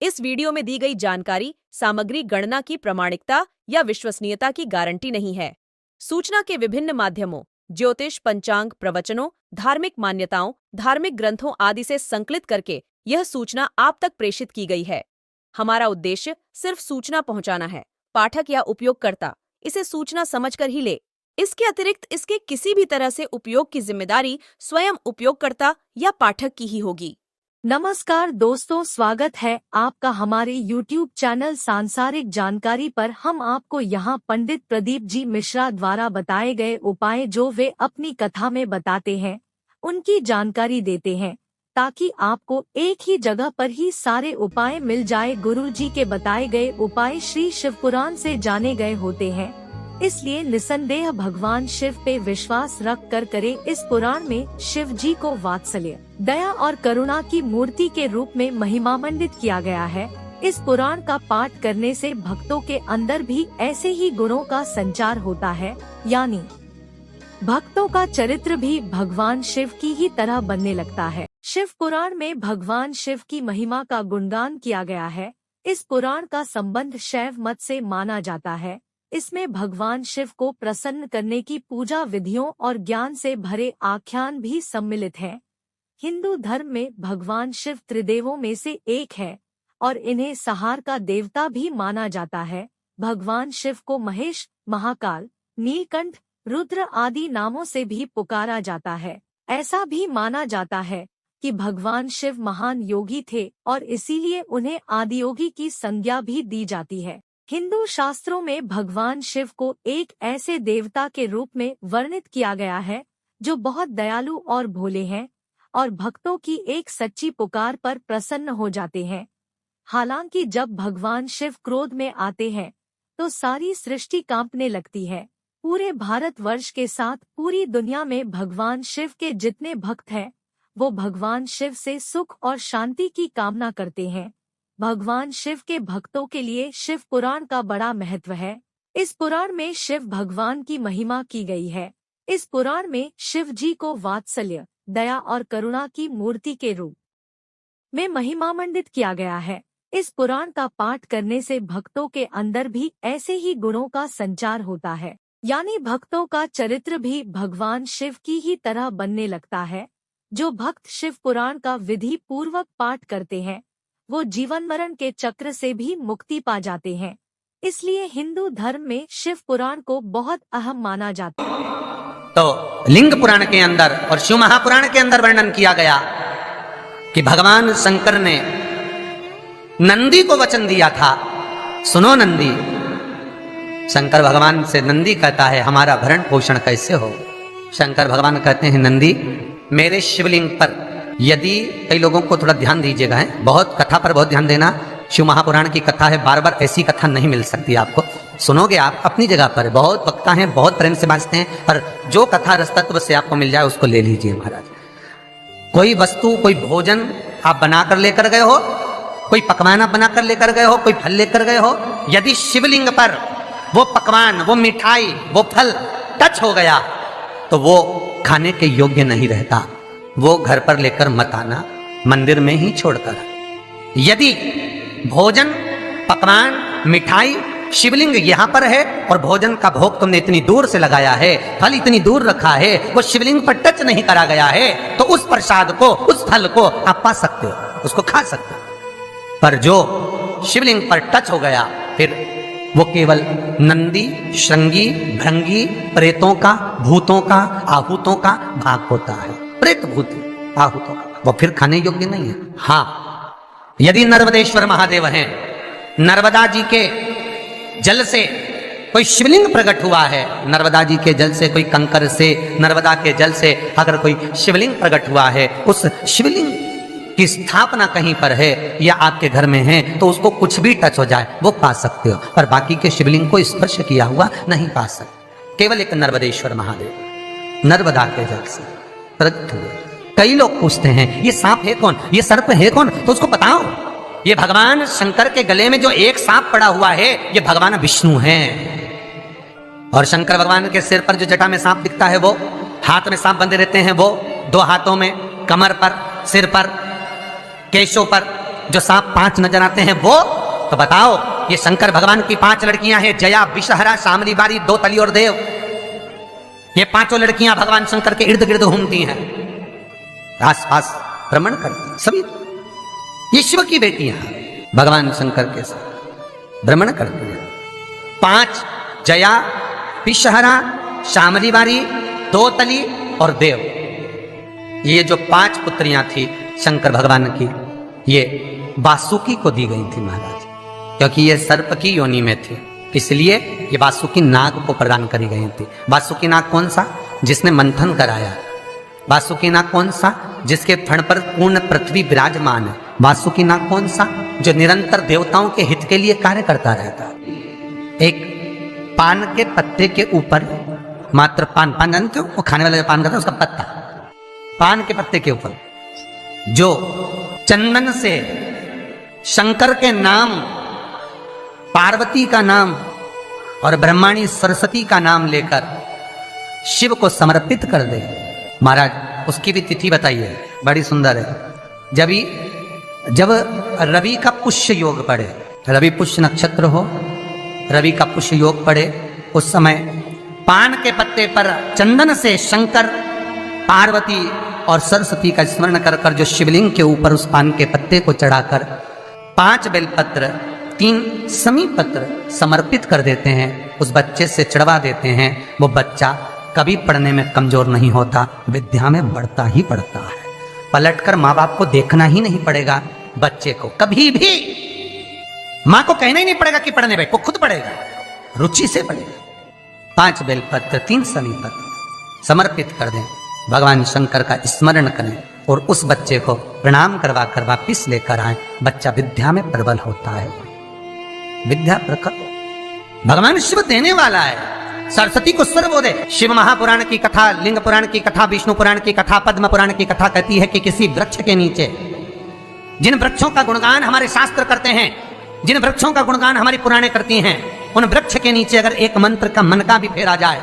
इस वीडियो में दी गई जानकारी सामग्री गणना की प्रामाणिकता या विश्वसनीयता की गारंटी नहीं है। सूचना के विभिन्न माध्यमों, ज्योतिष, पंचांग, प्रवचनों, धार्मिक मान्यताओं, धार्मिक ग्रंथों आदि से संकलित करके यह सूचना आप तक प्रेषित की गई है। हमारा उद्देश्य सिर्फ सूचना पहुंचाना है। पाठक या उपयोगकर्ता इसे सूचना समझकर ही ले। इसके अतिरिक्त इसके किसी भी तरह से उपयोग की जिम्मेदारी स्वयं उपयोगकर्ता या पाठक की ही होगी। नमस्कार दोस्तों, स्वागत है आपका हमारे YouTube चैनल सांसारिक जानकारी पर। हम आपको यहाँ पंडित प्रदीप जी मिश्रा द्वारा बताए गए उपाय जो वे अपनी कथा में बताते हैं, उनकी जानकारी देते हैं, ताकि आपको एक ही जगह पर ही सारे उपाय मिल जाए। गुरु जी के बताए गए उपाय श्री शिव पुराण से जाने गए होते हैं, इसलिए निसंदेह भगवान शिव पे विश्वास रख कर करे। इस पुराण में शिव जी को वात्सल्य, दया और करुणा की मूर्ति के रूप में महिमामंडित किया गया है। इस पुराण का पाठ करने से भक्तों के अंदर भी ऐसे ही गुणों का संचार होता है, यानी भक्तों का चरित्र भी भगवान शिव की ही तरह बनने लगता है। शिव पुराण में भगवान शिव की महिमा का गुणगान किया गया है। इस पुराण का संबंध शैव मत से माना जाता है। इसमें भगवान शिव को प्रसन्न करने की पूजा विधियों और ज्ञान से भरे आख्यान भी सम्मिलित हैं। हिंदू धर्म में भगवान शिव त्रिदेवों में से एक है और इन्हें संहार का देवता भी माना जाता है। भगवान शिव को महेश, महाकाल, नीलकंठ, रुद्र आदि नामों से भी पुकारा जाता है। ऐसा भी माना जाता है कि भगवान शिव महान योगी थे और इसीलिए उन्हें आदियोगी की संज्ञा भी दी जाती है। हिंदू शास्त्रों में भगवान शिव को एक ऐसे देवता के रूप में वर्णित किया गया है जो बहुत दयालु और भोले हैं और भक्तों की एक सच्ची पुकार पर प्रसन्न हो जाते हैं। हालांकि जब भगवान शिव क्रोध में आते हैं तो सारी सृष्टि कांपने लगती है। पूरे भारतवर्ष के साथ पूरी दुनिया में भगवान शिव के जितने भक्त हैं, वो भगवान शिव से सुख और शांति की कामना करते हैं। भगवान शिव के भक्तों के लिए शिव पुराण का बड़ा महत्व है। इस पुराण में शिव भगवान की महिमा की गई है। इस पुराण में शिव जी को वात्सल्य, दया और करुणा की मूर्ति के रूप में महिमामंडित किया गया है। इस पुराण का पाठ करने से भक्तों के अंदर भी ऐसे ही गुणों का संचार होता है, यानी भक्तों का चरित्र भी भगवान शिव की ही तरह बनने लगता है। जो भक्त शिव पुराण का विधि पूर्वक पाठ करते हैं, वो जीवन मरण के चक्र से भी मुक्ति पा जाते हैं। इसलिए हिंदू धर्म में शिव पुराण को बहुत अहम माना जाता है। तो लिंग पुराण के अंदर और शिव महापुराण के अंदर वर्णन किया गया कि भगवान शंकर ने नंदी को वचन दिया था, सुनो नंदी। शंकर भगवान से नंदी कहता है, हमारा भरण पोषण कैसे हो? शंकर भगवान कहते हैं, नंदी मेरे शिवलिंग पर, यदि कई लोगों को थोड़ा ध्यान दीजिएगा, है बहुत कथा पर बहुत ध्यान देना। शिव महापुराण की कथा है, बार बार ऐसी कथा नहीं मिल सकती आपको। सुनोगे आप अपनी जगह पर, बहुत वक्ता हैं, बहुत प्रेम से बांचते हैं, पर जो कथा रसतत्व से आपको मिल जाए उसको ले लीजिए महाराज। कोई वस्तु, कोई भोजन आप बनाकर लेकर गए हो, कोई पकवान आप बनाकर लेकर गए हो, कोई फल लेकर गए हो, यदि शिवलिंग पर वो पकवान, वो मिठाई, वो फल टच हो गया तो वो खाने के योग्य नहीं रहता। वो घर पर लेकर मत आना, मंदिर में ही छोड़कर। यदि भोजन, पकवान, मिठाई, शिवलिंग यहाँ पर है और भोजन का भोग तुमने इतनी दूर से लगाया है, फल इतनी दूर रखा है, वो शिवलिंग पर टच नहीं करा गया है, तो उस प्रसाद को, उस फल को आप पा सकते हो, उसको खा सकते हो। पर जो शिवलिंग पर टच हो गया, फिर वो केवल नंदी, श्रृंगी, भृंगी, प्रेतों का, भूतों का, आहूतों का भाग होता है। प्रेत भूत आहूतों का, वो फिर खाने योग्य नहीं है। हाँ, यदि नर्मदेश्वर महादेव हैं, नर्मदा जी के जल से कोई शिवलिंग प्रकट हुआ है, नर्मदा जी के जल से, कोई कंकर से, नर्मदा के जल से अगर कोई शिवलिंग प्रकट हुआ है, उस शिवलिंग की स्थापना कहीं पर है या आपके घर में है, तो उसको कुछ भी टच हो जाए वो पा सकते हो, पर बाकी के शिवलिंग को स्पर्श किया हुआ नहीं पा सकते। केवल एक नर्मदेश्वर महादेव नर्मदा के जल से प्रकट हुए। कई लोग पूछते हैं, ये सांप है कौन, ये सर्प है कौन? तो उसको बताओ, ये भगवान शंकर के गले में जो एक सांप पड़ा हुआ है, ये भगवान विष्णु हैं। और शंकर भगवान के सिर पर जो जटा में सांप दिखता है, वो हाथ में सांप बंधे रहते हैं, वो दो हाथों में, कमर पर, सिर पर, केशों पर, जो सांप 5 नजर आते हैं वो? तो बताओ, ये शंकर भगवान की 5 लड़कियां हैं, जया, विषहरा, शामली बारी, दो तली और देव। ये 5 लड़कियां भगवान शंकर के इर्द गिर्द घूमती हैं, आस पास भ्रमण करती, सभी ये शिव की बेटियां भगवान शंकर के साथ भ्रमण करती हैं। 5 जया, विषहरा, शामली बारी, दो तली और देव। ये जो 5 पुत्रियां थी शंकर भगवान की, ये वासुकी को दी गई थी महाराज, क्योंकि ये सर्प की योनि में थी, इसलिए ये वासुकी नाग को प्रदान करी गई थी। वासुकी नाग कौन सा? जिसने मंथन कराया। वासुकी नाग कौन सा? जिसके फण पर पूर्ण पृथ्वी विराजमान है। वासुकी नाग कौन सा? जो निरंतर देवताओं के हित के लिए कार्य करता रहता। एक पान के पत्ते के ऊपर, मात्र पान जानते हो, वो खाने वाला जो पान करता है उसका पत्ता, पान के पत्ते के ऊपर जो चंदन से शंकर के नाम, पार्वती का नाम और ब्रह्माणी सरस्वती का नाम लेकर शिव को समर्पित कर दे महाराज, उसकी भी तिथि बताइए, बड़ी सुंदर है। जब रवि का पुष्य योग पड़े, रवि पुष्य नक्षत्र हो, रवि का पुष्य योग पड़े, उस समय पान के पत्ते पर चंदन से शंकर, पार्वती और सरस्वती का स्मरण कर कर जो शिवलिंग के ऊपर उस पान के पत्ते को चढ़ाकर 5 बेलपत्र, 3 समी पत्र समर्पित कर देते हैं, उस बच्चे से चढ़वा देते हैं, वो बच्चा कभी पढ़ने में कमजोर नहीं होता, विद्या में बढ़ता ही बढ़ता है। पलटकर माँ बाप को देखना ही नहीं पड़ेगा, बच्चे को कभी भी माँ को कहना ही नहीं पड़ेगा कि पढ़ने बैठ, वो खुद पढ़ेगा, रुचि से पढ़ेगा। 5 बेलपत्र, 3 समी पत्र समर्पित कर दें, भगवान शंकर का स्मरण करें और उस बच्चे को प्रणाम करवा कर वापिस लेकर आए। बच्चा विद्या में प्रबल होता है, विद्या प्रखर, भगवान शिव देने वाला है। सरस्वती को सर्वोदय। शिव महापुराण की कथा, लिंग पुराण की कथा, विष्णु पुराण की कथा, पद्म पुराण की कथा कहती है कि किसी वृक्ष के नीचे, जिन वृक्षों का गुणगान हमारे शास्त्र करते हैं, जिन वृक्षों का गुणगान हमारी पुराणे करती हैं, उन वृक्ष के नीचे अगर एक मंत्र का मनका भी फेरा जाए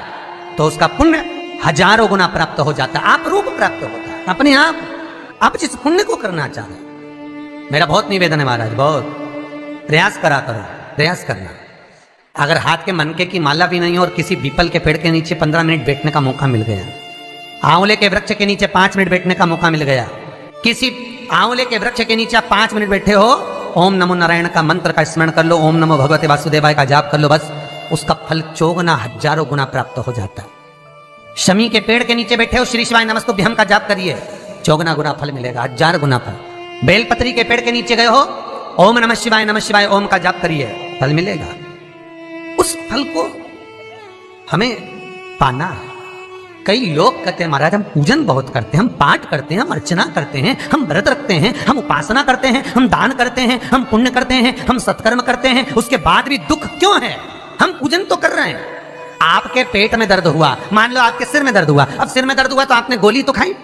तो उसका पुण्य 1000 गुना प्राप्त हो जाता है, आप रूप प्राप्त होता है अपने आप जिस पुण्य को करना चाह रहे। मेरा बहुत निवेदन है महाराज, बहुत प्रयास करा करो, प्रयास करना। अगर हाथ के मनके की माला भी नहीं हो और किसी पीपल के पेड़ के नीचे 15 मिनट बैठने का मौका मिल गया, आंवले के वृक्ष के नीचे 5 मिनट बैठने का मौका मिल गया, किसी आंवले के वृक्ष के नीचे 5 मिनट बैठे हो, ओम नमो नारायण का मंत्र का स्मरण कर लो, ओम नमो भगवते वासुदेवाय का जाप कर लो, बस उसका फल 1000 गुना प्राप्त हो जाता है। शमी के पेड़ के नीचे बैठे हो, श्री शिवाय नमस्तुभ्यम का जाप करिए, 54 गुना फल मिलेगा, 1000 गुना फल। बेलपत्री के पेड़ के नीचे गए हो, ओम नमः शिवाय ओम का जाप करिए, फल मिलेगा। उस फल को हमें पाना है। कई लोग कहते हैं महाराज हम पूजन बहुत करते हैं, हम पाठ करते हैं, हम अर्चना करते हैं, हम व्रत रखते हैं, हम उपासना करते हैं, हम दान करते हैं, हम पुण्य करते हैं, हम सत्कर्म करते हैं, उसके बाद भी दुख क्यों है? हम पूजन तो कर रहे हैं। आपके पेट में दर्द हुआ, मान लो आपके सिर में दर्द हुआ, अब सिर में दर्द हुआ तो आपने गोली तो खाई,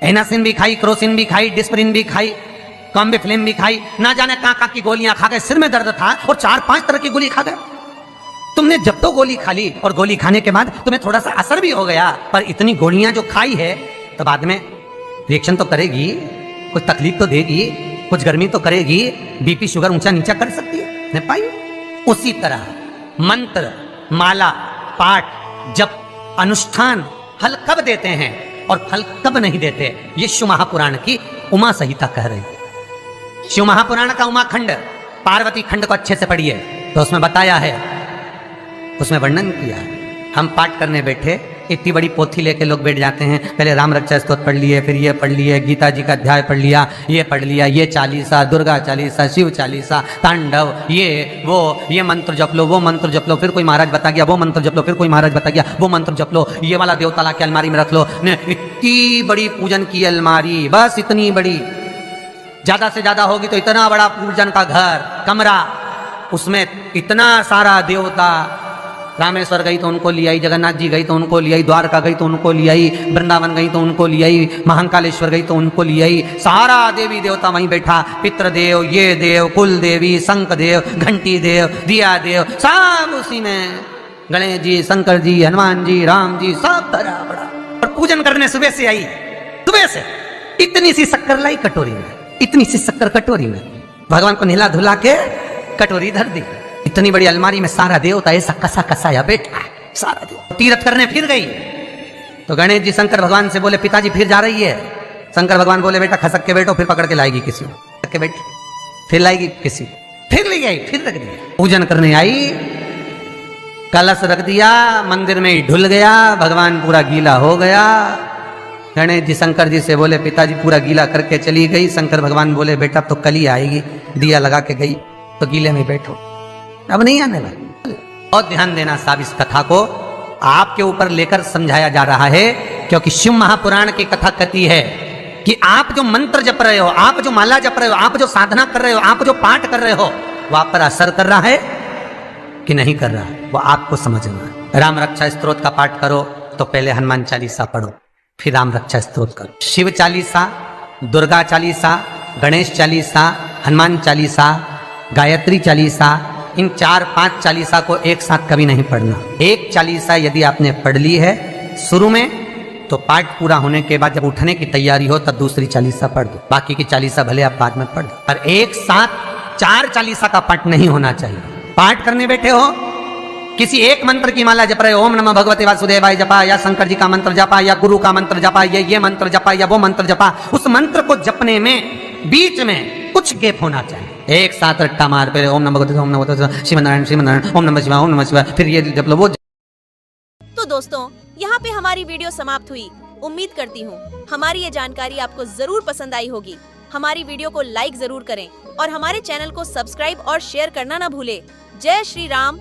एनासिन भी खाई, क्रोसिन भी खाई, डिस्परिन भी खाई, कॉम्बिफ्लेम भी खाई, ना जाने कहां की गोलियां खा गए, सिर में दर्द था और 4-5 तरह की गोली खा गए। तुमने जब तो गोली खा ली और गोली खाने के बाद तुम्हें थोड़ा सा असर भी हो गया, पर इतनी गोलियां जो खाई है तो बाद में रिएक्शन तो करेगी, कुछ तकलीफ तो देगी, कुछ गर्मी तो करेगी, बीपी शुगर ऊंचा नीचा कर सकती है, नहीं पाई। उसी तरह मंत्र, माला, पाठ, जप, अनुष्ठान फल कब देते हैं और फल कब नहीं देते, ये शिव महापुराण की उमा संहिता कह रही है। शिव महापुराण का उमा खंड, पार्वती खंड को अच्छे से पढ़िए तो उसमें बताया है, उसमें वर्णन किया है। हम पाठ करने बैठे, इतनी बड़ी पोथी लेके लोग बैठ जाते हैं, पहले राम रक्षा स्तोत्र पढ़ लिए, फिर ये पढ़ लिए, गीता जी का अध्याय पढ़ लिया, ये पढ़ लिया, ये 40, दुर्गा 40, शिव 40, तांडव, ये वो, ये मंत्र जप लो, वो मंत्र जप लो, फिर कोई महाराज बता गया, वो मंत्र जप लो, फिर कोई महाराज बता गया, वो मंत्र जप लो, ये वाला देवता ला के अलमारी में रख लो। इतनी बड़ी पूजन की अलमारी, बस इतनी बड़ी, ज्यादा से ज्यादा होगी तो इतना बड़ा पूजन का घर, कमरा, उसमें इतना सारा देवता। रामेश्वर गई तो उनको ले आई, जगन्नाथ जी गई तो उनको ले आई, द्वारका गई तो उनको ले आई, वृंदावन गई तो उनको ले आई, महाकालेश्वर गई तो उनको ले आई, सारा देवी देवता वहीं बैठा, पितृदेव, ये देव, कुल देवी, शंख देव, घंटी देव, दिया देव, सब उसी में, गणेश जी, शंकर जी, हनुमान जी, राम जी, सब भरा बड़ा। और पूजन करने सुबह से आई, सुबह से इतनी सी शक्कर लाई कटोरी में, इतनी सी शक्कर कटोरी में, भगवान को नहला धुला के कटोरी धर दी। इतनी बड़ी अलमारी में सारा देवता ऐसा कसा कसा या बैठा है, सारा देवता। तीर्थ करने फिर गई तो गणेश जी शंकर भगवान से बोले पिताजी फिर जा रही है। शंकर भगवान बोले बेटा खसक के बैठो, फिर पकड़ के लाएगी किसी को, खसक के बैठ, फिर लाएगी किसी, फिर ले आई, फिर रख दिया। पूजन करने आई, कलश रख दिया, मंदिर में ही ढुल गया, भगवान पूरा गीला हो गया। गणेश जी शंकर जी से बोले पिताजी पूरा गीला करके चली गई। शंकर भगवान बोले बेटा तो कल ही आएगी, दिया लगा के गई तो गीले में बैठो, अब नहीं आने वाली। और ध्यान देना साहब, इस कथा को आपके ऊपर लेकर समझाया जा रहा है, क्योंकि शिव महापुराण की कथा कहती है कि आप जो मंत्र जप रहे हो, आप जो माला जप रहे हो, आप जो साधना कर रहे हो, आप जो पाठ कर रहे हो, वो आप पर असर कर रहा है कि नहीं कर रहा है, वो आपको समझना है। राम रक्षा स्तोत्र का पाठ करो तो पहले हनुमान चालीसा पढ़ो, फिर राम रक्षा स्तोत्र करो। शिव चालीसा, दुर्गा चालीसा, गणेश चालीसा, हनुमान चालीसा, गायत्री चालीसा, इन 4-5 चालीसा को एक साथ कभी नहीं पढ़ना। एक चालीसा यदि आपने पढ़ ली है शुरू में, तो पाठ पूरा होने के बाद जब उठने की तैयारी हो तब दूसरी चालीसा पढ़ दो, बाकी की चालीसा भले आप बाद में पढ़ दो। पर एक साथ 4 चालीसा का पाठ नहीं होना चाहिए। पाठ करने बैठे हो, किसी एक मंत्र की माला जप रहे हो, ओम नमः भगवते वासुदेवाय जपा, या शंकर जी का मंत्र जपा, या गुरु का मंत्र जपा, या ये मंत्र जपा, या वो मंत्र जपा, उस मंत्र को जपने में बीच में कुछ गैप होना चाहिए। एक साथ रट्टा मार पे ओम नमः भगवते, ओम नमः भगवते, श्रीमनारायण श्रीमनारायण, ओम नमः शिवाय, ओम नमः शिवाय, फिर ये जप लो वो। तो दोस्तों, यहाँ पे हमारी वीडियो समाप्त हुई। उम्मीद करती हूँ हमारी ये जानकारी आपको जरूर पसंद आई होगी। हमारी वीडियो को लाइक जरूर करें और हमारे चैनल को सब्सक्राइब और शेयर करना ना भूले। जय श्री राम,